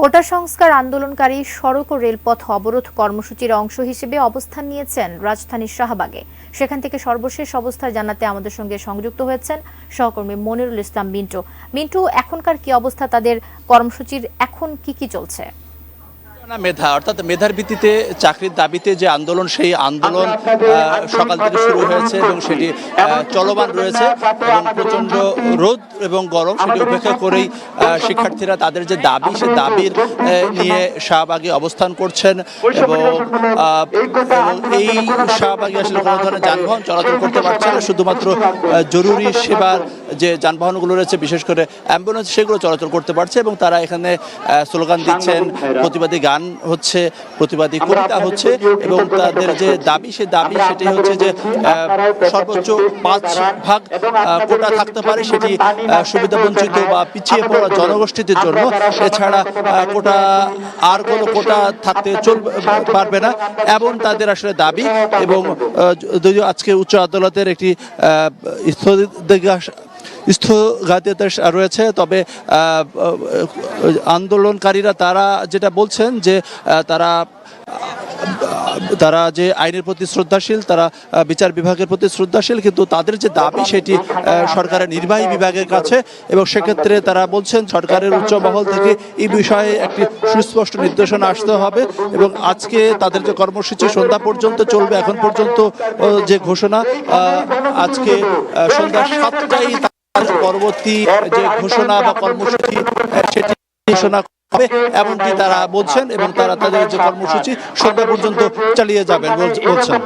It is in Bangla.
কোটা সংস্কার আন্দোলনকারী সড়ক ও রেলপথ অবরোধ কর্মসূচির অংশ হিসেবে অবস্থান নিয়েছেন রাজধানীর শাহবাগে। সেখান থেকে সর্বশেষ অবস্থা জানাতে আমাদের সঙ্গে সংযুক্ত হয়েছেন সহকর্মী মনিরুল ইসলাম মিন্টু। মিন্টু, এখনকার কি অবস্থা, তাদের কর্মসূচির এখন কি চলছে? মেধা অর্থাৎ মেধার ভিত্তিতে চাকরির দাবিতে যে আন্দোলন, সেই আন্দোলন সকাল থেকে শুরু হয়েছে এবং সেটি চলমান রয়েছে এবং প্রচণ্ড রোদ এবং গরম সেটি উপেক্ষা করেই শিক্ষার্থীরা তাদের যে দাবি, সে দাবির নিয়ে শাহবাগে অবস্থান করছেন এবং এই শাহবাগে আসলে কোনো ধরনের যানবাহন চলাচল করতে পারছে না। শুধুমাত্র জরুরি সেবার যে যানবাহনগুলো রয়েছে, বিশেষ করে অ্যাম্বুলেন্স, সেগুলো চলাচল করতে পারছে এবং তারা এখানে স্লোগান দিচ্ছেন, প্রতিবাদী গান হচ্ছে, প্রতিবাদী কবিতা হচ্ছে এবং তাদের যে দাবি, সে দাবি সেটি হচ্ছে যে সর্বোচ্চ 5 ভাগ কোটা থাকতে পারে, সেটি সুবিধাবঞ্চিত বা পিছিয়ে পড়া জনগোষ্ঠীদের জন্য। এছাড়া কোটা আর কোনো কোটা থাকতে পারবে না, এমন তাদের আসলে দাবি। এবং যদিও আজকে উচ্চ আদালতের একটি স্থগিতাদেশ রয়েছে, তবে আন্দোলনকারীরা তারা যেটা বলছেন যে তারা যে আইনের প্রতি শ্রদ্ধাশীল, তারা বিচার বিভাগের প্রতি শ্রদ্ধাশীল, কিন্তু তাদের যে দাবি সেটি সরকারের নির্বাহী বিভাগের কাছে। এবং সেক্ষেত্রে তারা বলছেন সরকারের উচ্চ মহল থেকে এই বিষয়ে একটি সুস্পষ্ট নির্দেশনা আসতে হবে। এবং আজকে তাদের যে কর্মসূচি সন্ধ্যা পর্যন্ত চলবে, এখন পর্যন্ত যে ঘোষণা, আজকে সন্ধ্যা 7টায় পরবর্তী যে ঘোষণা বা কর্মসূচি সেটি ঘোষণা হবে এমনটি তারা বলছেন এবং তারা তাদের যে কর্মসূচি সন্ধ্যা পর্যন্ত চালিয়ে যাবেন বলছেন।